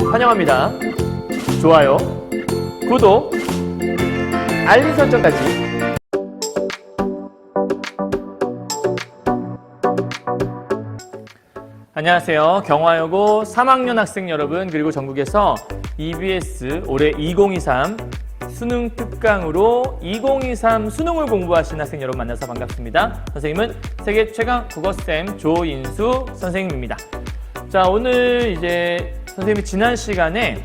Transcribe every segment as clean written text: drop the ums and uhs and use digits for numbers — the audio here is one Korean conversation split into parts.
환영합니다. 좋아요, 구독, 알림 설정까지. 안녕하세요. 경화여고 3학년 학생 여러분, 그리고 전국에서 EBS 올해 2023 수능 특강으로 2023 수능을 공부하신 학생 여러분 만나서 반갑습니다. 선생님은 세계 최강 국어쌤 조인수 선생님입니다. 자, 오늘 이제 선생님이 지난 시간에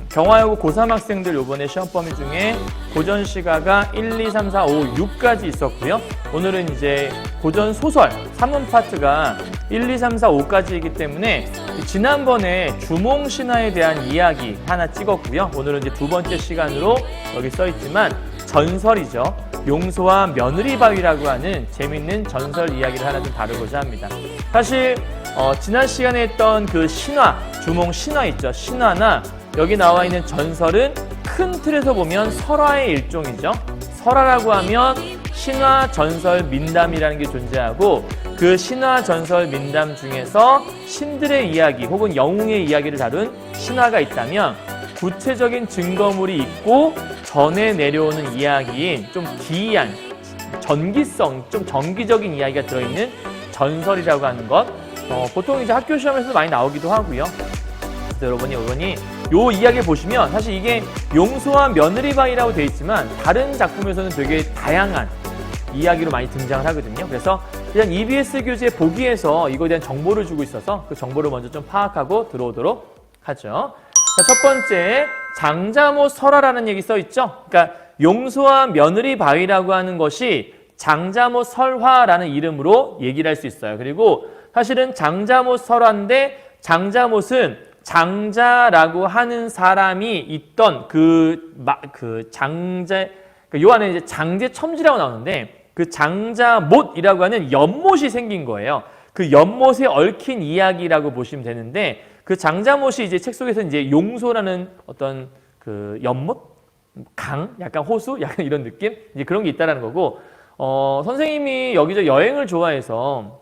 경화여고 고3 학생들 요번에 시험 범위 중에 고전 시가가 1, 2, 3, 4, 5, 6까지 있었고요. 오늘은 이제 고전 소설 3문 파트가 1, 2, 3, 4, 5까지이기 때문에 지난번에 주몽신화에 대한 이야기 하나 찍었고요. 오늘은 이제 두 번째 시간으로 여기 써있지만 전설이죠. 용소와 며느리바위라고 하는 재밌는 전설 이야기를 하나 좀 다루고자 합니다. 사실 지난 시간에 했던 그 신화, 주몽신화 있죠. 신화나 여기 나와 있는 전설은 큰 틀에서 보면 설화의 일종이죠. 설화라고 하면 신화, 전설, 민담이라는 게 존재하고 그 신화, 전설, 민담 중에서 신들의 이야기 혹은 영웅의 이야기를 다룬 신화가 있다면 구체적인 증거물이 있고 전해 내려오는 이야기인 좀 기이한 전기성, 좀 정기적인 이야기가 들어있는 전설이라고 하는 것 보통 이제 학교 시험에서 많이 나오기도 하고요. 그래서 여러분이 요 이야기를 보시면 사실 이게 용소와 며느리바위라고 되어 있지만 다른 작품에서는 되게 다양한 이야기로 많이 등장을 하거든요. 그래서 그냥 EBS 교재 보기에서 이거에 대한 정보를 주고 있어서 그 정보를 먼저 좀 파악하고 들어오도록 하죠. 자, 첫 번째 장자모 설화라는 얘기 써 있죠. 그러니까 용소와 며느리바위라고 하는 것이 장자모 설화라는 이름으로 얘기를 할 수 있어요. 그리고 사실은 장자모 설화인데 장자못은 장자라고 하는 사람이 있던 장제, 요 안에 이제 장제첨지라고 나오는데 그 장자못이라고 하는 연못이 생긴 거예요. 그 연못에 얽힌 이야기라고 보시면 되는데 그 장자못이 이제 책 속에서 이제 용소라는 어떤 그 연못? 강? 약간 호수? 약간 이런 느낌? 이제 그런 게 있다라는 거고, 선생님이 여기저기 여행을 좋아해서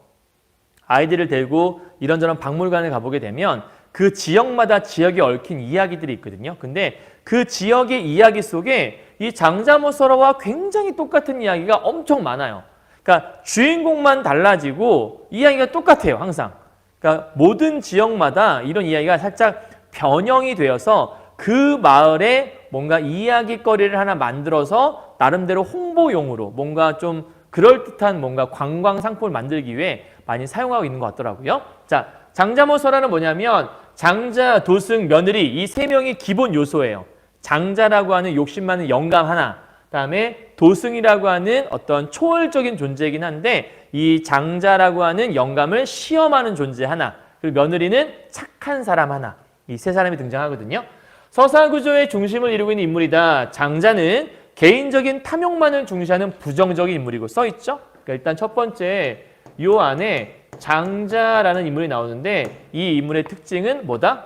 아이들을 데리고 이런저런 박물관에 가보게 되면 그 지역마다 지역에 얽힌 이야기들이 있거든요. 근데 그 지역의 이야기 속에 이 장자못 설화와 굉장히 똑같은 이야기가 엄청 많아요. 그러니까 주인공만 달라지고 이야기가 똑같아요, 항상. 그러니까 모든 지역마다 이런 이야기가 살짝 변형이 되어서 그 마을에 뭔가 이야기거리를 하나 만들어서 나름대로 홍보용으로 뭔가 좀 그럴듯한 뭔가 관광 상품을 만들기 위해 많이 사용하고 있는 것 같더라고요. 자, 장자못 설화는 뭐냐면 장자, 도승, 며느리 이 세 명이 기본 요소예요. 장자라고 하는 욕심 많은 영감 하나, 그다음에 도승이라고 하는 어떤 초월적인 존재이긴 한데 이 장자라고 하는 영감을 시험하는 존재 하나, 그리고 며느리는 착한 사람 하나, 이 세 사람이 등장하거든요. 서사구조의 중심을 이루고 있는 인물이다. 장자는 개인적인 탐욕만을 중시하는 부정적인 인물이고 써있죠. 그러니까 일단 첫 번째 요 안에 장자라는 인물이 나오는데 이 인물의 특징은 뭐다?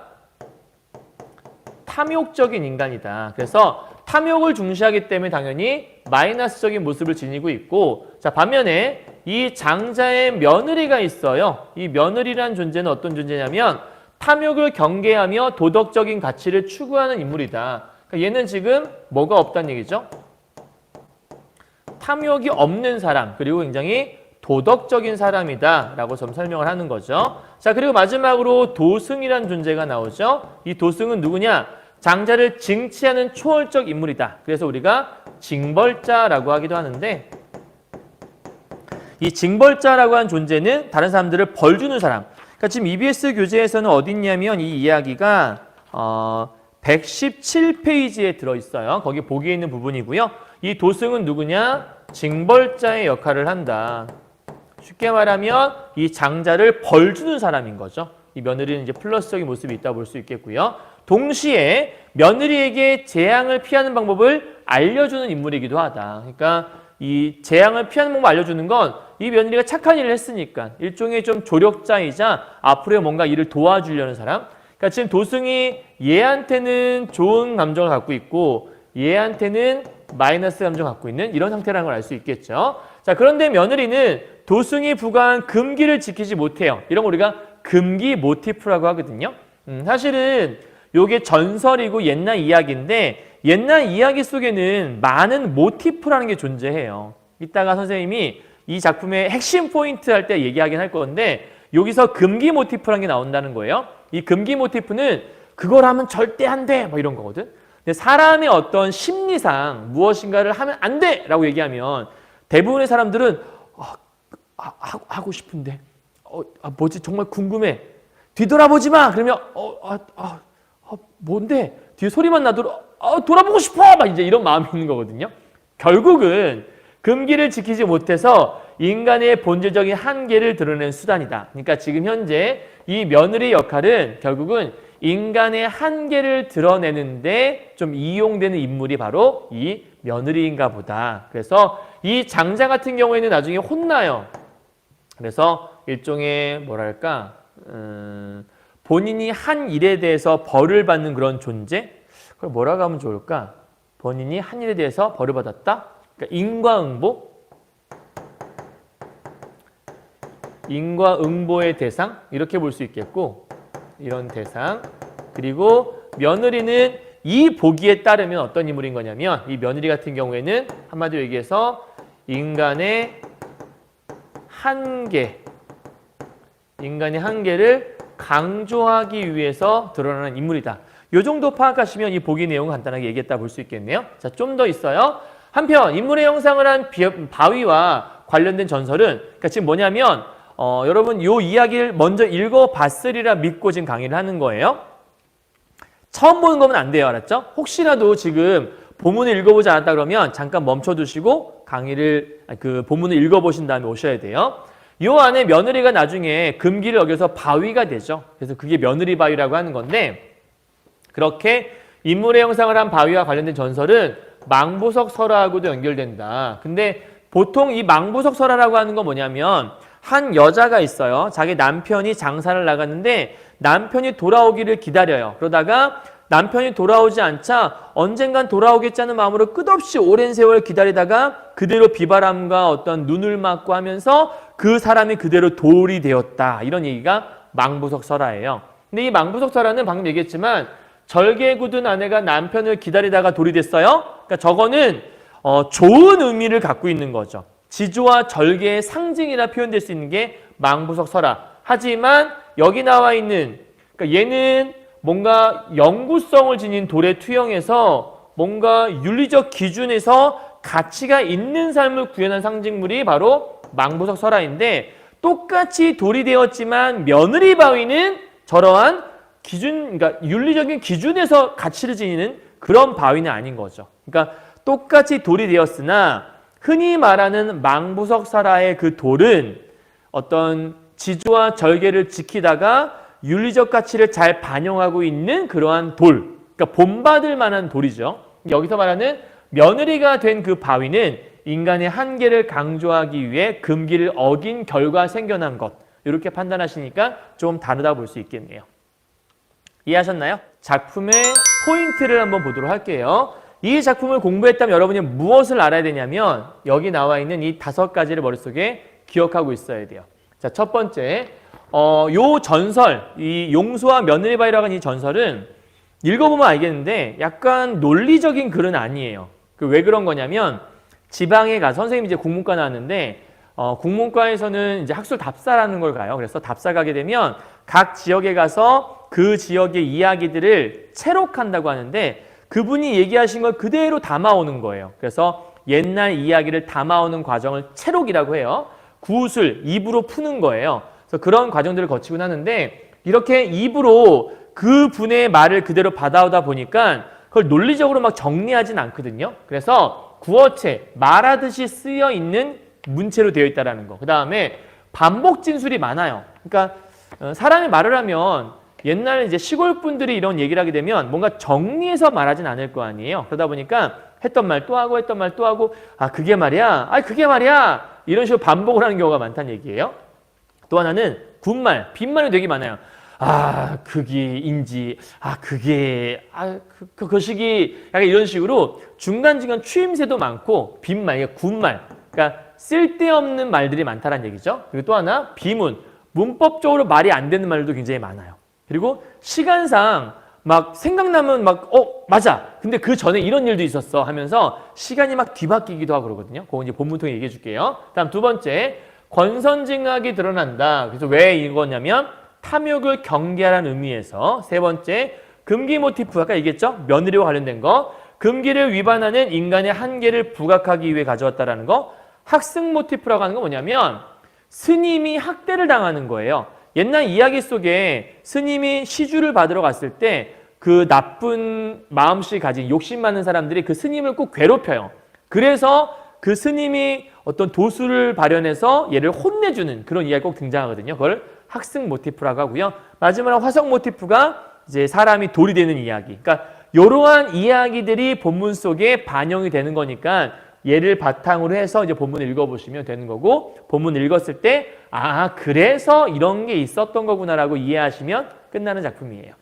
탐욕적인 인간이다. 그래서 탐욕을 중시하기 때문에 당연히 마이너스적인 모습을 지니고 있고, 자, 반면에 이 장자의 며느리가 있어요. 이 며느리란 존재는 어떤 존재냐면 탐욕을 경계하며 도덕적인 가치를 추구하는 인물이다. 그러니까 얘는 지금 뭐가 없다는 얘기죠? 탐욕이 없는 사람, 그리고 굉장히 도덕적인 사람이다 라고 좀 설명을 하는 거죠. 자, 그리고 마지막으로 도승이라는 존재가 나오죠. 이 도승은 누구냐? 장자를 징치하는 초월적 인물이다. 그래서 우리가 징벌자라고 하기도 하는데 이 징벌자라고 하는 존재는 다른 사람들을 벌 주는 사람. 그러니까 지금 EBS 교재에서는 어디 있냐면 이 이야기가 117페이지에 들어있어요. 거기 보기에 있는 부분이고요. 이 도승은 누구냐? 징벌자의 역할을 한다. 쉽게 말하면 이 장자를 벌주는 사람인 거죠. 이 며느리는 이제 플러스적인 모습이 있다고 볼 수 있겠고요. 동시에 며느리에게 재앙을 피하는 방법을 알려주는 인물이기도 하다. 그러니까 이 재앙을 피하는 방법을 알려주는 건 이 며느리가 착한 일을 했으니까 일종의 좀 조력자이자 앞으로 뭔가 일을 도와주려는 사람. 그러니까 지금 도승이 얘한테는 좋은 감정을 갖고 있고 얘한테는 마이너스 감정을 갖고 있는 이런 상태라는 걸 알 수 있겠죠. 자, 그런데 며느리는 도승이 부과한 금기를 지키지 못해요. 이런 거 우리가 금기 모티프라고 하거든요. 사실은 요게 전설이고 옛날 이야기인데 옛날 이야기 속에는 많은 모티프라는 게 존재해요. 이따가 선생님이 이 작품의 핵심 포인트 할 때 얘기하긴 할 건데 여기서 금기 모티프라는 게 나온다는 거예요. 이 금기 모티프는 그걸 하면 절대 안 돼! 뭐 이런 거거든. 근데 사람의 어떤 심리상 무엇인가를 하면 안 돼! 라고 얘기하면 대부분의 사람들은 하고 싶은데 뭐지 정말 궁금해. 뒤돌아보지 마! 그러면 뭔데? 뒤에 소리만 나도 돌아보고 싶어! 막 이제 이런 마음이 있는 거거든요. 결국은 금기를 지키지 못해서 인간의 본질적인 한계를 드러내는 수단이다. 그러니까 지금 현재 이 며느리의 역할은 결국은 인간의 한계를 드러내는데 좀 이용되는 인물이 바로 이 며느리인가 보다. 그래서 이 장자 같은 경우에는 나중에 혼나요. 그래서 일종의 뭐랄까 본인이 한 일에 대해서 벌을 받는 그런 존재? 그걸 뭐라고 하면 좋을까? 본인이 한 일에 대해서 벌을 받았다? 그러니까 인과응보의 대상? 이렇게 볼 수 있겠고 이런 대상. 그리고 며느리는 이 보기에 따르면 어떤 인물인 거냐면 이 며느리 같은 경우에는 한마디로 얘기해서 인간의 한계를 강조하기 위해서 드러나는 인물이다. 이 정도 파악하시면 이 보기 내용을 간단하게 얘기했다 볼 수 있겠네요. 자, 좀 더 있어요. 한편 인물의 형상을 한 바위와 관련된 전설은 그러니까 지금 뭐냐면 여러분 이 이야기를 먼저 읽어봤으리라 믿고 지금 강의를 하는 거예요. 처음 보는 거면 안 돼요. 알았죠? 혹시라도 지금 본문을 읽어보지 않았다 그러면 잠깐 멈춰두시고 강의를 본문을 읽어보신 다음에 오셔야 돼요. 이 안에 며느리가 나중에 금기를 어겨서 바위가 되죠. 그래서 그게 며느리 바위라고 하는 건데 그렇게 인물의 형상을 한 바위와 관련된 전설은 망부석 설화하고도 연결된다. 근데 보통 이 망부석 설화라고 하는 건 뭐냐면 한 여자가 있어요. 자기 남편이 장사를 나갔는데 남편이 돌아오기를 기다려요. 그러다가 남편이 돌아오지 않자 언젠간 돌아오겠다는 마음으로 끝없이 오랜 세월 기다리다가 그대로 비바람과 어떤 눈을 맞고 하면서 그 사람이 그대로 돌이 되었다. 이런 얘기가 망부석 설화예요. 근데 이 망부석 설화는 방금 얘기했지만 절개 굳은 아내가 남편을 기다리다가 돌이 됐어요. 그러니까 저거는 좋은 의미를 갖고 있는 거죠. 지조와 절개의 상징이라 표현될 수 있는 게 망부석 설화. 하지만 여기 나와 있는 그러니까 얘는 뭔가 영구성을 지닌 돌의 투영에서 뭔가 윤리적 기준에서 가치가 있는 삶을 구현한 상징물이 바로 망부석 설화인데 똑같이 돌이 되었지만 며느리 바위는 저러한 그러니까 윤리적인 기준에서 가치를 지니는 그런 바위는 아닌 거죠. 그러니까 똑같이 돌이 되었으나 흔히 말하는 망부석 설화의 그 돌은 어떤 지조와 절개를 지키다가 윤리적 가치를 잘 반영하고 있는 그러한 돌, 그러니까 본받을 만한 돌이죠. 여기서 말하는 며느리가 된 그 바위는 인간의 한계를 강조하기 위해 금기를 어긴 결과 생겨난 것. 이렇게 판단하시니까 좀 다르다 볼 수 있겠네요. 이해하셨나요? 작품의 포인트를 한번 보도록 할게요. 이 작품을 공부했다면 여러분이 무엇을 알아야 되냐면 여기 나와 있는 이 5가지를 머릿속에 기억하고 있어야 돼요. 자, 첫 번째, 요 전설, 이 용수와 며느리 바위라고 하는 이 전설은 읽어보면 알겠는데 약간 논리적인 글은 아니에요. 왜 그런 거냐면 지방에 가서 선생님이 이제 국문과 나왔는데 국문과에서는 이제 학술 답사라는 걸 가요. 그래서 답사 가게 되면 각 지역에 가서 그 지역의 이야기들을 채록한다고 하는데 그분이 얘기하신 걸 그대로 담아오는 거예요. 그래서 옛날 이야기를 담아오는 과정을 채록이라고 해요. 구술, 입으로 푸는 거예요. 그래서 그런 과정들을 거치곤 하는데 이렇게 입으로 그 분의 말을 그대로 받아오다 보니까 그걸 논리적으로 막 정리하진 않거든요. 그래서 구어체, 말하듯이 쓰여 있는 문체로 되어 있다는 거. 그 다음에 반복 진술이 많아요. 그러니까 사람이 말을 하면 옛날 이제 시골 분들이 이런 얘기를 하게 되면 뭔가 정리해서 말하진 않을 거 아니에요. 그러다 보니까 했던 말 또 하고 했던 말 또 하고 그게 말이야. 그게 말이야. 이런 식으로 반복을 하는 경우가 많다는 얘기예요. 또 하나는 군말, 빈말이 되게 많아요. 그게인지, 그게, 그것이기, 약간 이런 식으로 중간중간 추임새도 많고, 빈말, 이게 군말. 그러니까 쓸데없는 말들이 많다는 얘기죠. 그리고 또 하나, 비문. 문법적으로 말이 안 되는 말도 굉장히 많아요. 그리고 시간상 막 생각나면 막 맞아. 근데 그 전에 이런 일도 있었어 하면서 시간이 막 뒤바뀌기도 하고 그러거든요. 그거 이제 본문 통해 얘기해 줄게요. 다음 두 번째, 권선징악이 드러난다. 그래서 왜 이거냐면 탐욕을 경계하라는 의미에서. 세 번째, 금기 모티프 아까 얘기했죠? 며느리와 관련된 거. 금기를 위반하는 인간의 한계를 부각하기 위해 가져왔다라는 거. 학승 모티프라고 하는 건 뭐냐면 스님이 학대를 당하는 거예요. 옛날 이야기 속에 스님이 시주를 받으러 갔을 때 그 나쁜 마음씨 가진 욕심 많은 사람들이 그 스님을 꼭 괴롭혀요. 그래서 그 스님이 어떤 도수를 발현해서 얘를 혼내주는 그런 이야기 꼭 등장하거든요. 그걸 학승 모티프라고 하고요. 마지막으로 화성 모티프가 이제 사람이 돌이 되는 이야기. 그러니까 이러한 이야기들이 본문 속에 반영이 되는 거니까 얘를 바탕으로 해서 이제 본문을 읽어보시면 되는 거고, 본문을 읽었을 때 그래서 이런 게 있었던 거구나라고 이해하시면 끝나는 작품이에요.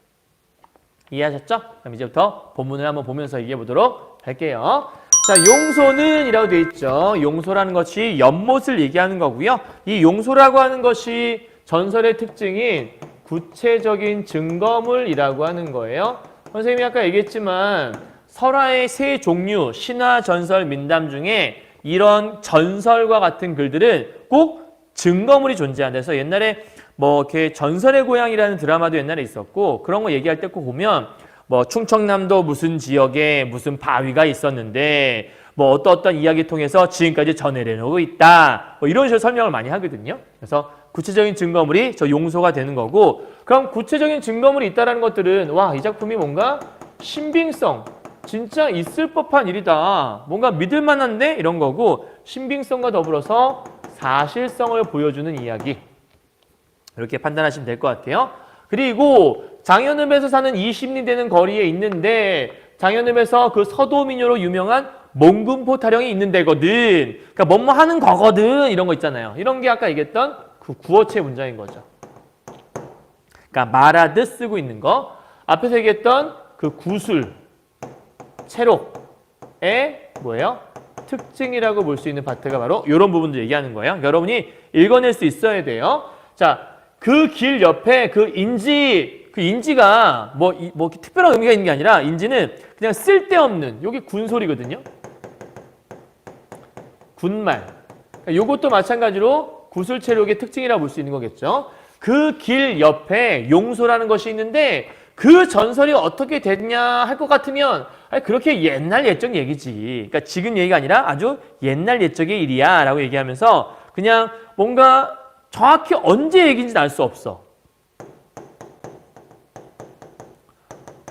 이해하셨죠? 그럼 이제부터 본문을 한번 보면서 얘기해 보도록 할게요. 자, 용소는 이라고 되어 있죠. 용소라는 것이 연못을 얘기하는 거고요. 이 용소라고 하는 것이 전설의 특징인 구체적인 증거물이라고 하는 거예요. 선생님이 아까 얘기했지만 설화의 세 종류, 신화, 전설, 민담 중에 이런 전설과 같은 글들은 꼭 증거물이 존재한다. 그래서 옛날에 뭐 이렇게 전설의 고향이라는 드라마도 옛날에 있었고, 그런 거 얘기할 때 꼭 보면 뭐 충청남도 무슨 지역에 무슨 바위가 있었는데 뭐 어떤 이야기 통해서 지금까지 전해내고 있다. 뭐 이런 식으로 설명을 많이 하거든요. 그래서 구체적인 증거물이 저 용소가 되는 거고, 그럼 구체적인 증거물이 있다라는 것들은 이 작품이 뭔가 신빙성, 진짜 있을 법한 일이다. 뭔가 믿을 만한데 이런 거고, 신빙성과 더불어서 사실성을 보여주는 이야기. 이렇게 판단하시면 될 것 같아요. 그리고 장현읍에서 사는 20리 되는 거리에 있는데, 장현읍에서 그 서도민요로 유명한 몽금포 타령이 있는 데거든. 그러니까 뭐뭐 하는 거거든. 이런 거 있잖아요. 이런 게 아까 얘기했던 그 구어체 문장인 거죠. 그러니까 말하듯 쓰고 있는 거. 앞에서 얘기했던 그 구술, 체록의 뭐예요? 특징이라고 볼 수 있는 파트가 바로 이런 부분들 얘기하는 거예요. 여러분이 읽어낼 수 있어야 돼요. 자, 그 길 옆에 그 인지가 뭐 특별한 의미가 있는 게 아니라, 인지는 그냥 쓸데없는, 여기 군소리거든요. 군말. 요것도 마찬가지로 구술체력의 특징이라고 볼 수 있는 거겠죠. 그 길 옆에 용소라는 것이 있는데 그 전설이 어떻게 됐냐 할 것 같으면 그렇게 옛날 옛적 얘기지. 그러니까 지금 얘기가 아니라 아주 옛날 옛적의 일이야 라고 얘기하면서 그냥 뭔가 정확히 언제 얘기인지는 알 수 없어.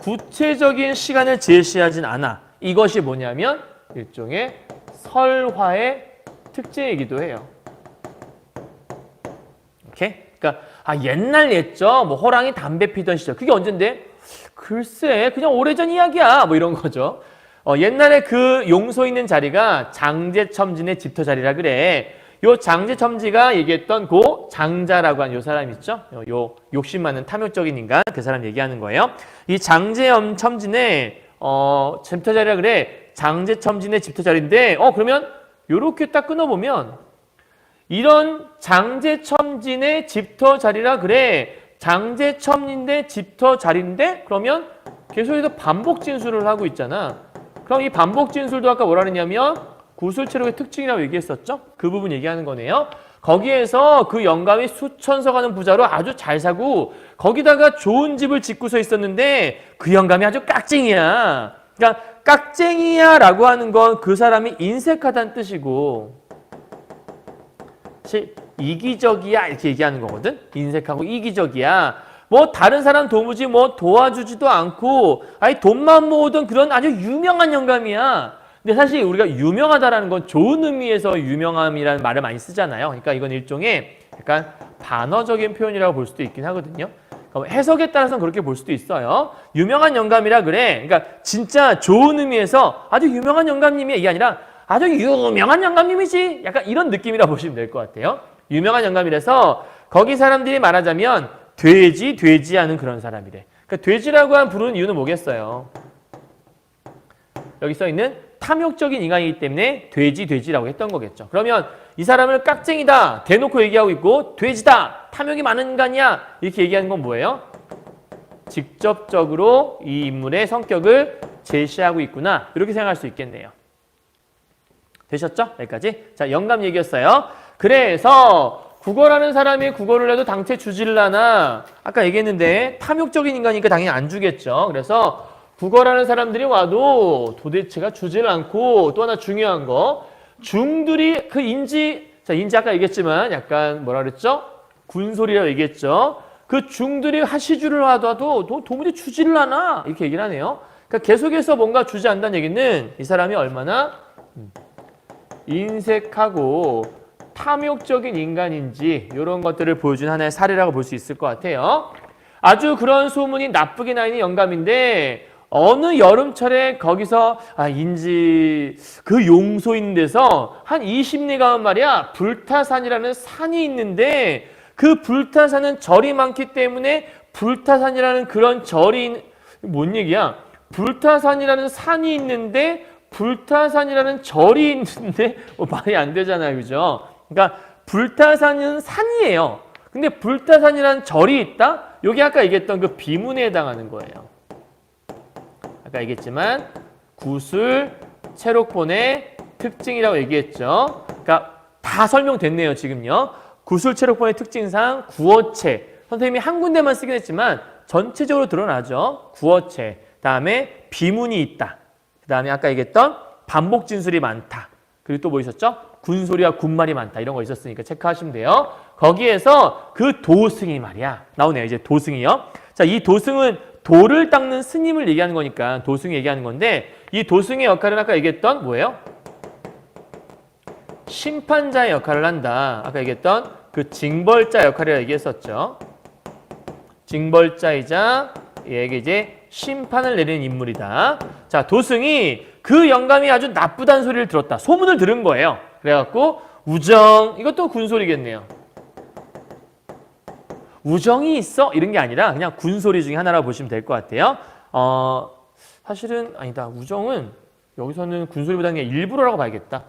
구체적인 시간을 제시하진 않아. 이것이 뭐냐면 일종의 설화의 특징이기도 해요. 오케이? 그러니까 옛날 옛적 뭐 호랑이 담배 피던 시절, 그게 언젠데? 글쎄 그냥 오래전 이야기야 뭐 이런 거죠. 옛날에 그 용소 있는 자리가 장제첨진의 집터 자리라 그래. 요 장제첨지가 얘기했던 그 장자라고 하는 요 사람 있죠? 요 욕심 많은 탐욕적인 인간, 그 사람 얘기하는 거예요. 이 장제첨진의 집터 자리라 그래. 장제첨진의 집터 자리인데 그러면 요렇게 딱 끊어보면 이런 장제첨진의 집터 자리라 그래. 장제첨인데 집터 자리인데 그러면 계속해서 반복 진술을 하고 있잖아. 그럼 이 반복 진술도 아까 뭐라 그랬냐면 구술체력의 특징이라고 얘기했었죠? 그 부분 얘기하는 거네요. 거기에서 그 영감이 수천서 가는 부자로 아주 잘 사고 거기다가 좋은 집을 짓고서 있었는데 그 영감이 아주 깍쟁이야. 그러니까 깍쟁이야 라고 하는 건 그 사람이 인색하다는 뜻이고 사실 이기적이야 이렇게 얘기하는 거거든. 인색하고 이기적이야. 뭐 다른 사람 도무지 뭐 도와주지도 않고 돈만 모으던 그런 아주 유명한 영감이야. 근데 사실 우리가 유명하다라는 건 좋은 의미에서 유명함이라는 말을 많이 쓰잖아요. 그러니까 이건 일종의 약간 반어적인 표현이라고 볼 수도 있긴 하거든요. 해석에 따라서는 그렇게 볼 수도 있어요. 유명한 영감이라 그래. 그러니까 진짜 좋은 의미에서 아주 유명한 영감님이 이게 아니라 아주 유명한 영감님이지. 약간 이런 느낌이라 보시면 될 것 같아요. 유명한 영감이라서 거기 사람들이 말하자면 돼지 하는 그런 사람이래. 그러니까 돼지라고 한 부르는 이유는 뭐겠어요? 여기 써 있는 탐욕적인 인간이기 때문에 돼지라고 했던 거겠죠. 그러면 이 사람을 깍쟁이다 대놓고 얘기하고 있고 돼지다 탐욕이 많은 인간이야 이렇게 얘기하는 건 뭐예요? 직접적으로 이 인물의 성격을 제시하고 있구나. 이렇게 생각할 수 있겠네요. 되셨죠? 여기까지. 자, 영감 얘기였어요. 그래서 국어라는 사람이 국어를 해도 당최 주질라나 아까 얘기했는데 탐욕적인 인간이니까 당연히 안 주겠죠. 그래서 국어라는 사람들이 와도 도대체가 주질 않고 또 하나 중요한 거 중들이 그 인지 자 인지 아까 얘기했지만 약간 뭐라 그랬죠? 군소리라고 얘기했죠. 그 중들이 하시주를 하더라도 도무지 주지를 않아 이렇게 얘기를 하네요. 그러니까 계속해서 뭔가 주지 않는다는 얘기는 이 사람이 얼마나 인색하고 탐욕적인 인간인지 이런 것들을 보여준 하나의 사례라고 볼 수 있을 것 같아요. 아주 그런 소문이 나쁘게 나 있는 영감인데 어느 여름철에 거기서 인지 그 용소 있는 데서 한 20리 가면 말이야 불타산이라는 산이 있는데 그 불타산은 절이 많기 때문에 불타산이라는 그런 절이 뭔 얘기야? 불타산이라는 산이 있는데 불타산이라는 절이 있는데 말이 안 되잖아요. 그죠? 그러니까 불타산은 산이에요. 근데 불타산이라는 절이 있다? 여기 아까 얘기했던 그 비문에 해당하는 거예요. 아까 얘기했지만 구술, 체록본의 특징이라고 얘기했죠. 그러니까 다 설명됐네요. 지금요. 구술, 체록본의 특징상 구어체. 선생님이 한 군데만 쓰긴 했지만 전체적으로 드러나죠. 구어체. 다음에 비문이 있다. 그 다음에 아까 얘기했던 반복 진술이 많다. 그리고 또 뭐 있었죠? 군소리와 군말이 많다. 이런 거 있었으니까 체크하시면 돼요. 거기에서 그 도승이 말이야. 나오네요. 이제 도승이요. 자, 이 도승은 돌을 닦는 스님을 얘기하는 거니까 도승이 얘기하는 건데 이 도승의 역할은 아까 얘기했던 뭐예요? 심판자의 역할을 한다. 아까 얘기했던 그 징벌자 역할이라고 얘기했었죠. 징벌자이자 얘게 이제 심판을 내리는 인물이다. 자, 도승이 그 영감이 아주 나쁘다는 소리를 들었다. 소문을 들은 거예요. 그래갖고 우정, 이것도 군소리겠네요. 우정이 있어? 이런 게 아니라 그냥 군소리 중에 하나라고 보시면 될 것 같아요. 사실은 아니다. 우정은 여기서는 군소리보다는 그냥 일부러라고 봐야겠다.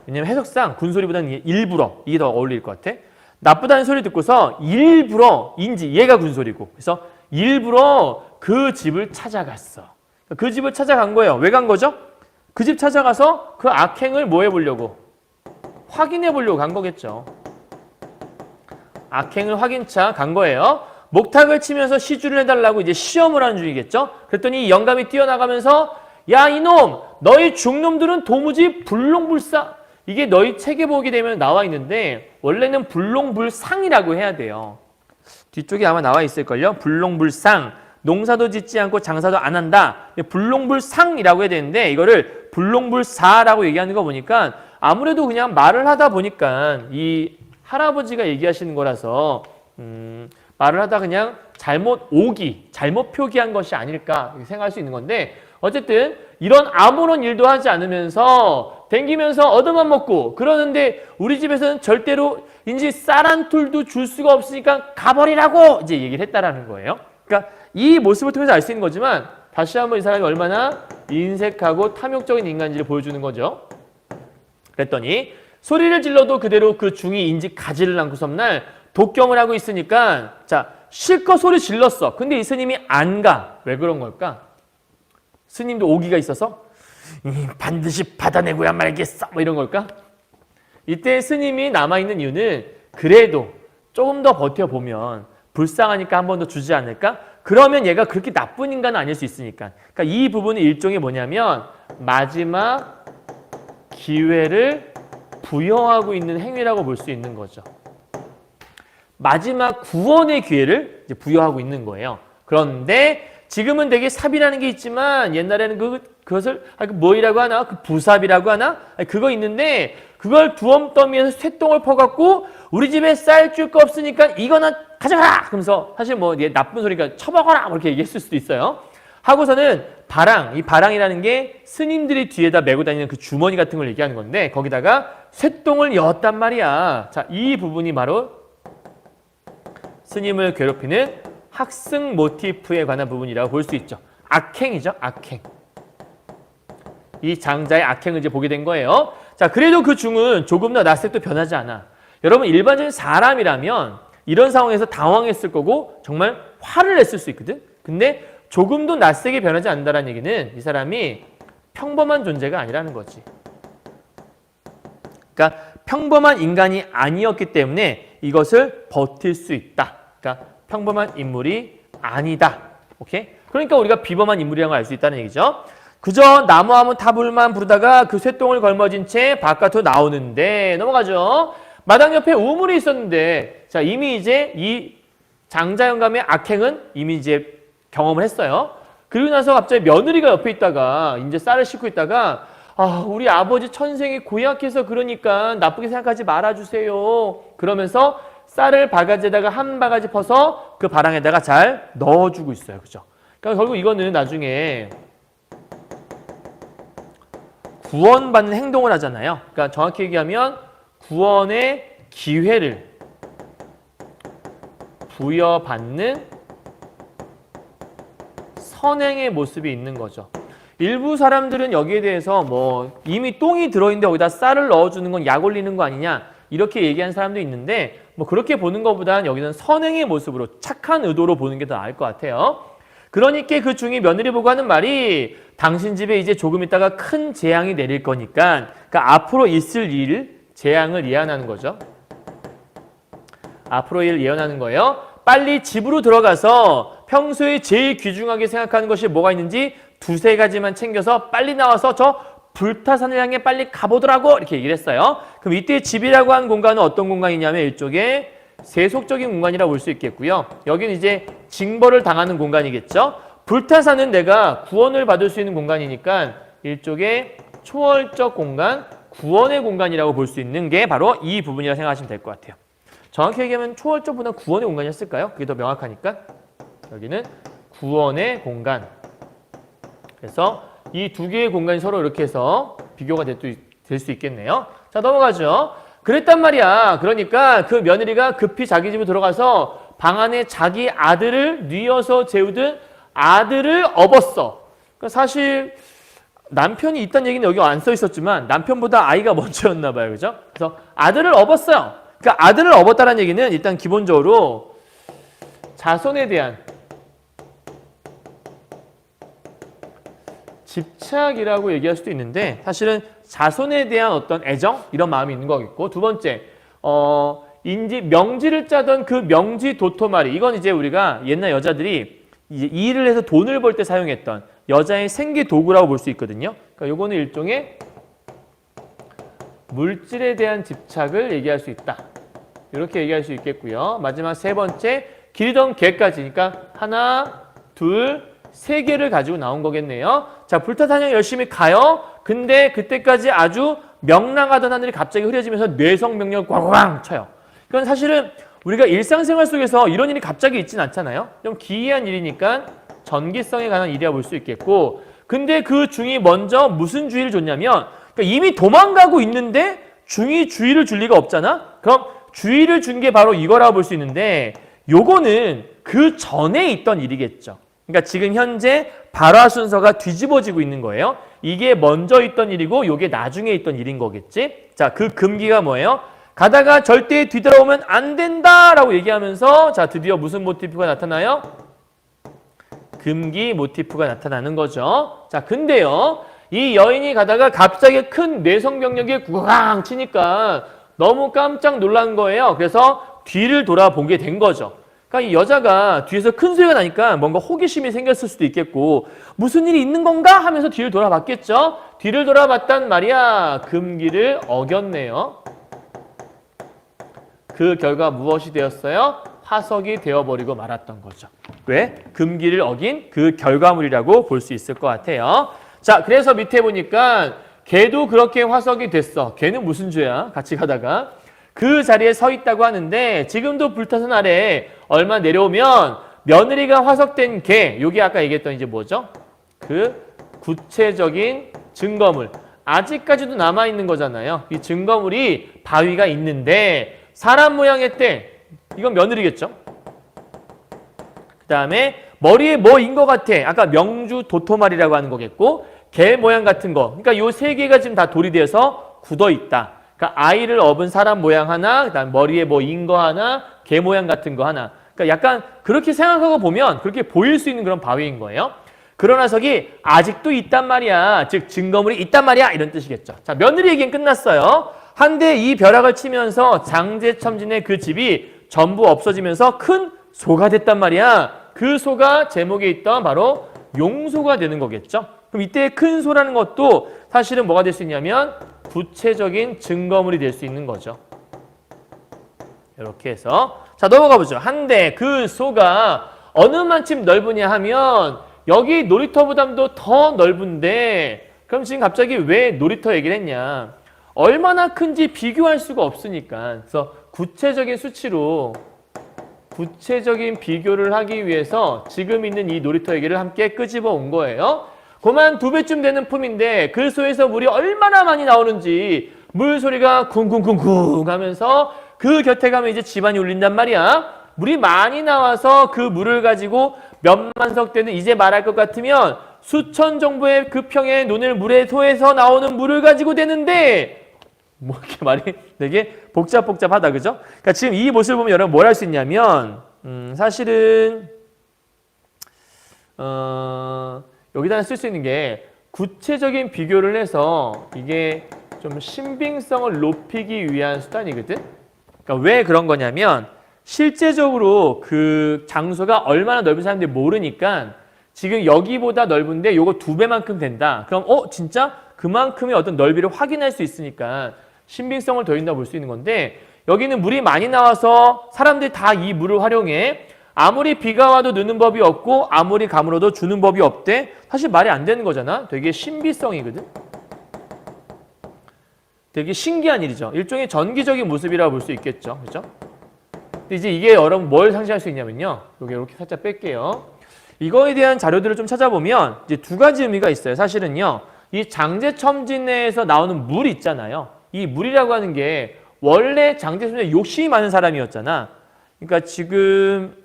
왜냐면 해석상 군소리보다는 일부러 이게 더 어울릴 것 같아. 나쁘다는 소리 듣고서 일부러 얘가 군소리고 그래서 일부러 그 집을 찾아갔어. 그 집을 찾아간 거예요. 왜 간 거죠? 그 집 찾아가서 그 악행을 뭐 해보려고? 확인해 보려고 간 거겠죠. 악행을 확인차 간 거예요. 목탁을 치면서 시주를 해달라고 이제 시험을 하는 중이겠죠. 그랬더니 영감이 뛰어나가면서 야 이놈 너희 중놈들은 도무지 불롱불사 이게 너희 책에 보게 되면 나와 있는데 원래는 불롱불상이라고 해야 돼요. 뒤쪽에 아마 나와 있을걸요. 불롱불상 농사도 짓지 않고 장사도 안 한다. 불롱불상이라고 해야 되는데 이거를 불롱불사라고 얘기하는 거 보니까 아무래도 그냥 말을 하다 보니까 이 할아버지가 얘기하시는 거라서 말을 하다 그냥 잘못 표기한 것이 아닐까 생각할 수 있는 건데 어쨌든 이런 아무런 일도 하지 않으면서 댕기면서 얻어만 먹고 그러는데 우리 집에서는 절대로 인지 쌀 한 툴도 줄 수가 없으니까 가버리라고 이제 얘기를 했다라는 거예요. 그러니까 이 모습을 통해서 알 수 있는 거지만 다시 한번 이 사람이 얼마나 인색하고 탐욕적인 인간인지를 보여주는 거죠. 그랬더니 소리를 질러도 그대로 그 중이 인지 가지를 않고 섬날 독경을 하고 있으니까 자 실컷 소리 질렀어. 근데 이 스님이 안 가. 왜 그런 걸까? 스님도 오기가 있어서 반드시 받아내고야 말겠어. 뭐 이런 걸까? 이때 스님이 남아있는 이유는 그래도 조금 더 버텨보면 불쌍하니까 한 번 더 주지 않을까? 그러면 얘가 그렇게 나쁜 인간은 아닐 수 있으니까. 그러니까 이 부분은 일종의 뭐냐면 마지막 기회를 부여하고 있는 행위라고 볼 수 있는 거죠. 마지막 구원의 기회를 이제 부여하고 있는 거예요. 그런데 지금은 되게 삽이라는 게 있지만 옛날에는 그것을 뭐이라고 하나? 그 부삽이라고 하나? 그거 있는데 그걸 두엄더미에서 쇠똥을 퍼갖고 우리 집에 쌀 줄 거 없으니까 이거나 가져가라! 그러면서 사실 뭐 나쁜 소리가 쳐먹어라! 이렇게 얘기했을 수도 있어요. 하고서는 이 바랑이라는 게 스님들이 뒤에다 메고 다니는 그 주머니 같은 걸 얘기하는 건데 거기다가 쇠똥을 여었단 말이야. 자, 이 부분이 바로 스님을 괴롭히는 학승 모티프에 관한 부분이라고 볼 수 있죠. 악행이죠. 악행. 이 장자의 악행을 이제 보게 된 거예요. 자, 그래도 그 중은 조금 더 낯색도 변하지 않아. 여러분 일반적인 사람이라면 이런 상황에서 당황했을 거고 정말 화를 냈을 수 있거든. 근데 조금도 낯세게 변하지 않는다는 얘기는 이 사람이 평범한 존재가 아니라는 거지. 그러니까 평범한 인간이 아니었기 때문에 이것을 버틸 수 있다. 그러니까 평범한 인물이 아니다. 오케이? 그러니까 우리가 비범한 인물이라는 걸 알 수 있다는 얘기죠. 그저 나무하면 타불만 부르다가 그 쇠똥을 걸머진 채 바깥으로 나오는데 넘어가죠. 마당 옆에 우물이 있었는데 자 이미 이제 이 장자 영감의 악행은 이미 이제 경험을 했어요. 그리고 나서 갑자기 며느리가 옆에 있다가 이제 쌀을 싣고 있다가 아 우리 아버지 천생이 고약해서 그러니까 나쁘게 생각하지 말아주세요. 그러면서 쌀을 바가지에다가 한 바가지 퍼서 그 바랑에다가 잘 넣어주고 있어요. 그죠? 그러니까 결국 이거는 나중에 구원받는 행동을 하잖아요. 그러니까 정확히 얘기하면 구원의 기회를 부여받는 선행의 모습이 있는 거죠. 일부 사람들은 여기에 대해서 뭐 이미 똥이 들어있는데 거기다 쌀을 넣어주는 건 약 올리는 거 아니냐 이렇게 얘기하는 사람도 있는데 뭐 그렇게 보는 것보다는 여기는 선행의 모습으로 착한 의도로 보는 게 더 나을 것 같아요. 그러니까 그 중이 며느리 보고 하는 말이 당신 집에 이제 조금 있다가 큰 재앙이 내릴 거니까 그러니까 앞으로 있을 일 재앙을 예언하는 거죠. 앞으로 일 예언하는 거예요. 빨리 집으로 들어가서 평소에 제일 귀중하게 생각하는 것이 뭐가 있는지 두세 가지만 챙겨서 빨리 나와서 저 불타산을 향해 빨리 가보더라고 이렇게 얘기를 했어요. 그럼 이때 집이라고 한 공간은 어떤 공간이냐면 일종의 세속적인 공간이라고 볼 수 있겠고요. 여기는 이제 징벌을 당하는 공간이겠죠. 불타산은 내가 구원을 받을 수 있는 공간이니까 일종의 초월적 공간, 구원의 공간이라고 볼 수 있는 게 바로 이 부분이라고 생각하시면 될 것 같아요. 정확히 얘기하면 초월적보다 구원의 공간이었을까요? 그게 더 명확하니까. 여기는 구원의 공간. 그래서 이 두 개의 공간이 서로 이렇게 해서 비교가 될 수 있겠네요. 자, 넘어가죠. 그랬단 말이야. 그러니까 그 며느리가 급히 자기 집으로 들어가서 방 안에 자기 아들을 뉘어서 재우든 아들을 업었어. 그러니까 사실 남편이 있다는 얘기는 여기 안 써 있었지만 남편보다 아이가 먼저였나 봐요. 그죠? 그래서 아들을 업었어요. 그러니까 아들을 업었다는 얘기는 일단 기본적으로 자손에 대한 집착이라고 얘기할 수도 있는데 사실은 자손에 대한 어떤 애정 이런 마음이 있는 거겠고 두 번째 명지를 짜던 그 명지 도토마리 이건 이제 우리가 옛날 여자들이 이제 일을 해서 돈을 벌 때 사용했던 여자의 생계 도구라고 볼 수 있거든요. 그러니까 요거는 일종의 물질에 대한 집착을 얘기할 수 있다. 이렇게 얘기할 수 있겠고요. 마지막 세 번째 기르던 개까지 그러니까 하나, 둘, 세 개를 가지고 나온 거겠네요. 자, 불타사냥 열심히 가요. 근데 그때까지 아주 명랑하던 하늘이 갑자기 흐려지면서 뇌성명령을 꽝꽝 쳐요. 이건 사실은 우리가 일상생활 속에서 이런 일이 갑자기 있진 않잖아요. 좀 기이한 일이니까 전기성에 관한 일이라 볼 수 있겠고 근데 그 중이 먼저 무슨 주의를 줬냐면 그러니까 이미 도망가고 있는데 중이 주의를 줄 리가 없잖아. 그럼 주의를 준 게 바로 이거라고 볼 수 있는데 요거는 그 전에 있던 일이겠죠. 그러니까 지금 현재 발화 순서가 뒤집어지고 있는 거예요. 이게 먼저 있던 일이고 이게 나중에 있던 일인 거겠지. 자, 그 금기가 뭐예요? 가다가 절대 뒤돌아오면 안 된다라고 얘기하면서 자, 드디어 무슨 모티프가 나타나요? 금기 모티프가 나타나는 거죠. 자, 근데요. 이 여인이 가다가 갑자기 큰 뇌성병력이 구강 치니까 너무 깜짝 놀란 거예요. 그래서 뒤를 돌아보게 된 거죠. 그러니까 이 여자가 뒤에서 큰 소리가 나니까 뭔가 호기심이 생겼을 수도 있겠고 무슨 일이 있는 건가 하면서 뒤를 돌아봤겠죠. 뒤를 돌아봤단 말이야. 금기를 어겼네요. 그 결과 무엇이 되었어요? 화석이 되어버리고 말았던 거죠. 왜? 금기를 어긴 그 결과물이라고 볼 수 있을 것 같아요. 자, 그래서 밑에 보니까 걔도 그렇게 화석이 됐어. 걔는 무슨 죄야? 같이 가다가. 그 자리에 서 있다고 하는데 지금도 불타선 아래 얼마 내려오면 며느리가 화석된 개, 요게 아까 얘기했던 이제 뭐죠? 그 구체적인 증거물. 아직까지도 남아있는 거잖아요. 이 증거물이 바위가 있는데 사람 모양의 때, 이건 며느리겠죠? 그 다음에 머리에 뭐인 것 같아? 아까 명주 도토말이라고 하는 거겠고 개 모양 같은 거. 그러니까 요 세 개가 지금 다 돌이 되어서 굳어 있다. 그러니까 아이를 업은 사람 모양 하나, 그다음 머리에 뭐 인거 하나, 개 모양 같은 거 하나. 그러니까 약간 그렇게 생각하고 보면 그렇게 보일 수 있는 그런 바위인 거예요. 그런 화석이 아직도 있단 말이야. 즉 증거물이 있단 말이야. 이런 뜻이겠죠. 자, 며느리 얘기는 끝났어요. 한데 이 벼락을 치면서 장제첨진의 그 집이 전부 없어지면서 큰 소가 됐단 말이야. 그 소가 제목에 있던 바로 용소가 되는 거겠죠. 그럼 이때 큰 소라는 것도 사실은 뭐가 될 수 있냐면 구체적인 증거물이 될 수 있는 거죠. 이렇게 해서 자 넘어가 보죠. 한데 그 소가 어느 만큼 넓으냐 하면 여기 놀이터보다도 더 넓은데 그럼 지금 갑자기 왜 놀이터 얘기를 했냐. 얼마나 큰지 비교할 수가 없으니까. 그래서 구체적인 수치로 구체적인 비교를 하기 위해서 지금 있는 이 놀이터 얘기를 함께 끄집어 온 거예요. 그만 2배쯤 되는 품인데 그 소에서 물이 얼마나 많이 나오는지 물소리가 쿵쿵쿵쿵 하면서 그 곁에 가면 이제 집안이 울린단 말이야. 물이 많이 나와서 그 물을 가지고 몇만 석 되는 이제 말할 것 같으면 수천 정도의 그 평의 논을 물의 소에서 나오는 물을 가지고 되는데 뭐 이렇게 말이 되게 복잡하다 그죠? 그러니까 지금 이 모습을 보면 여러분 뭘 할 수 있냐면 사실은 여기다 쓸 수 있는 게 구체적인 비교를 해서 이게 좀 신빙성을 높이기 위한 수단이거든. 그러니까 왜 그런 거냐면 실제적으로 그 장소가 얼마나 넓은 사람들이 모르니까 지금 여기보다 넓은데 요거 2배만큼 된다. 그럼 진짜 그만큼의 어떤 넓이를 확인할 수 있으니까 신빙성을 더해준다 볼 수 있는 건데 여기는 물이 많이 나와서 사람들이 다 이 물을 활용해. 아무리 비가 와도 느는 법이 없고 아무리 가물어도 주는 법이 없대. 사실 말이 안 되는 거잖아. 되게 신비성이거든. 되게 신기한 일이죠. 일종의 전기적인 모습이라고 볼 수 있겠죠. 그죠? 근데 이제 이게 여러분 뭘 상징할 수 있냐면요. 이렇게 살짝 뺄게요. 이거에 대한 자료들을 좀 찾아보면 이제 2가지 의미가 있어요. 사실은요. 이 장제첨진에서 나오는 물 있잖아요. 이 물이라고 하는 게 원래 장제첨진에 욕심이 많은 사람이었잖아. 그러니까 지금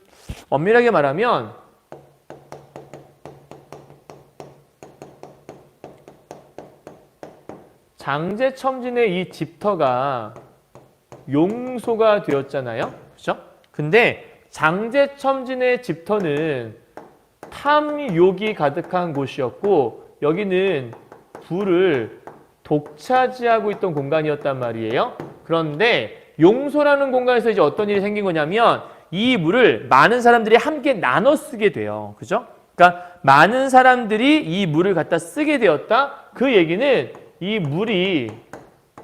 엄밀하게 말하면 장제첨진의 이 집터가 용소가 되었잖아요. 그렇죠? 근데 장제첨진의 집터는 탐욕이 가득한 곳이었고 여기는 불을 독차지하고 있던 공간이었단 말이에요. 그런데 용소라는 공간에서 이제 어떤 일이 생긴 거냐면 이 물을 많은 사람들이 함께 나눠 쓰게 돼요. 그죠? 그러니까 많은 사람들이 이 물을 갖다 쓰게 되었다. 그 얘기는 이 물이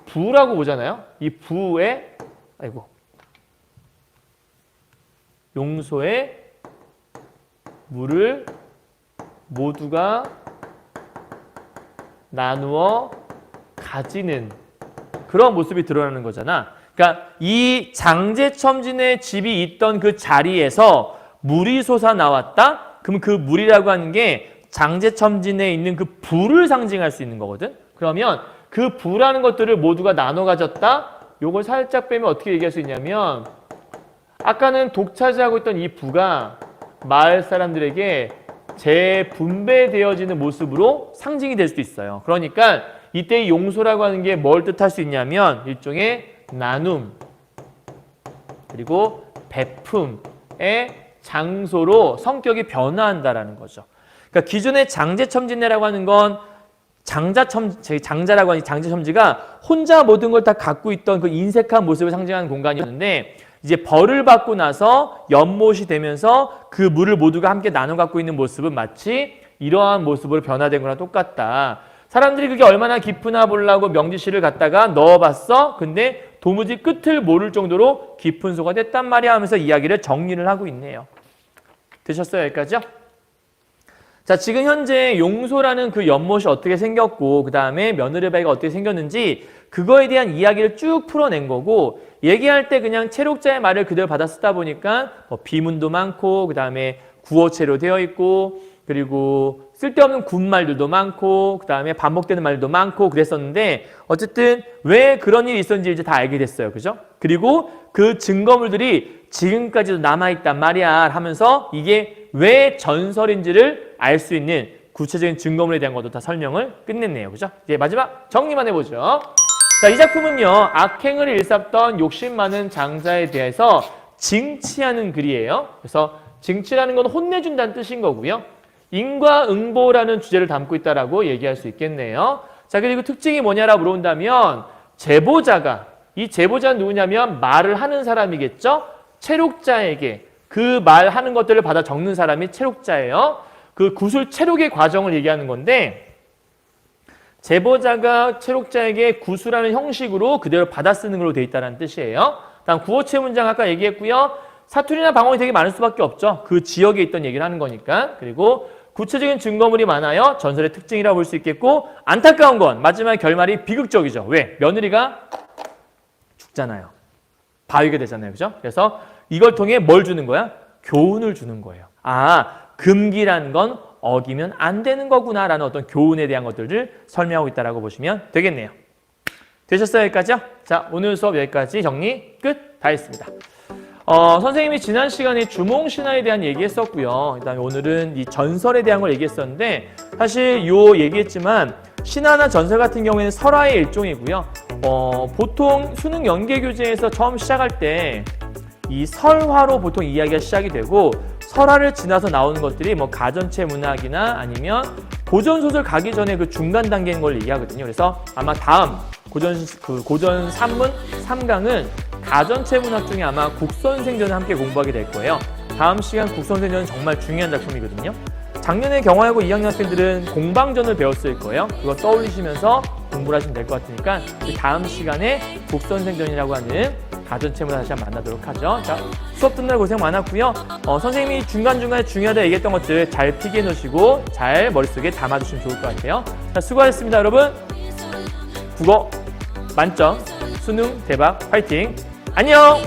부라고 보잖아요. 이 부에 용소에 물을 모두가 나누어 가지는 그런 모습이 드러나는 거잖아. 그러니까 이 장제첨진의 집이 있던 그 자리에서 물이 솟아나왔다? 그럼 그 물이라고 하는 게 장제첨진에 있는 그 부를 상징할 수 있는 거거든. 그러면 그 부라는 것들을 모두가 나눠 가졌다? 요걸 살짝 빼면 어떻게 얘기할 수 있냐면 아까는 독차지하고 있던 이 부가 마을 사람들에게 재분배되어지는 모습으로 상징이 될 수도 있어요. 그러니까 이때 이 용소라고 하는 게 뭘 뜻할 수 있냐면 일종의 나눔 그리고 베품의 장소로 성격이 변화한다라는 거죠. 그러니까 기존의 장제첨진이라고 하는 건 장자라고 하는 장제첨지가 혼자 모든 걸 다 갖고 있던 그 인색한 모습을 상징하는 공간이었는데 이제 벌을 받고 나서 연못이 되면서 그 물을 모두가 함께 나눠 갖고 있는 모습은 마치 이러한 모습으로 변화된 거랑 똑같다. 사람들이 그게 얼마나 깊으나 보려고 명지실을 갖다가 넣어봤어. 근데 도무지 끝을 모를 정도로 깊은 소가 됐단 말이야 하면서 이야기를 정리를 하고 있네요. 되셨어요? 여기까지요? 자, 지금 현재 용소라는 그 연못이 어떻게 생겼고 그 다음에 며느리바위가 어떻게 생겼는지 그거에 대한 이야기를 쭉 풀어낸 거고 얘기할 때 그냥 체록자의 말을 그대로 받아 쓰다 보니까 비문도 많고 그 다음에 구어체로 되어 있고 그리고 쓸데없는 군말들도 많고 그 다음에 반복되는 말도 많고 그랬었는데 어쨌든 왜 그런 일이 있었는지 이제 다 알게 됐어요. 그죠? 그리고 그 증거물들이 지금까지도 남아있단 말이야 하면서 이게 왜 전설인지를 알 수 있는 구체적인 증거물에 대한 것도 다 설명을 끝냈네요. 그죠? 이제 마지막 정리만 해보죠. 자, 이 작품은요, 악행을 일삼던 욕심 많은 장자에 대해서 징치하는 글이에요. 그래서 징치라는 건 혼내준다는 뜻인 거고요. 인과응보라는 주제를 담고 있다라고 얘기할 수 있겠네요. 자, 그리고 특징이 뭐냐라고 물어본다면 제보자가, 이 제보자는 누구냐면 말을 하는 사람이겠죠. 체록자에게 그 말하는 것들을 받아 적는 사람이 체록자예요. 그 구술 체록의 과정을 얘기하는 건데 제보자가 체록자에게 구술하는 형식으로 그대로 받아 쓰는 걸로 되어 있다는 뜻이에요. 다음 구어체 문장 아까 얘기했고요. 사투리나 방언이 되게 많을 수밖에 없죠. 그 지역에 있던 얘기를 하는 거니까. 그리고 구체적인 증거물이 많아요. 전설의 특징이라고 볼 수 있겠고 안타까운 건 마지막 결말이 비극적이죠. 왜? 며느리가 죽잖아요. 바위게 되잖아요. 그죠? 그래서 이걸 통해 뭘 주는 거야? 교훈을 주는 거예요. 아, 금기란 건 어기면 안 되는 거구나라는 어떤 교훈에 대한 것들을 설명하고 있다고 보시면 되겠네요. 되셨어요? 여기까지요? 자, 오늘 수업 여기까지 정리 끝. 다 했습니다. 선생님이 지난 시간에 주몽신화에 대한 얘기했었고요. 그다음에 오늘은 이 전설에 대한 걸 얘기했었는데 사실 요 얘기했지만 신화나 전설 같은 경우에는 설화의 일종이고요. 보통 수능 연계교재에서 처음 시작할 때 이 설화로 보통 이야기가 시작이 되고 설화를 지나서 나오는 것들이 뭐 가전체 문학이나 아니면 고전소설 가기 전에 그 중간 단계인 걸 얘기하거든요. 그래서 아마 다음 고전 3문 3강은 가전체 문학 중에 아마 국선생전을 함께 공부하게 될 거예요. 다음 시간 국선생전은 정말 중요한 작품이거든요. 작년에 경화여고 2학년 학생들은 공방전을 배웠을 거예요. 그거 떠올리시면서 공부를 하시면 될 것 같으니까 다음 시간에 국선생전이라고 하는 가전체 문학 다시 한번 만나도록 하죠. 자, 수업 듣느라 고생 많았고요. 선생님이 중간중간에 중요하다 얘기했던 것들 잘 필기해 놓으시고 잘 머릿속에 담아두시면 좋을 것 같아요. 자, 수고하셨습니다, 여러분. 국어 만점, 수능 대박, 화이팅! 안녕!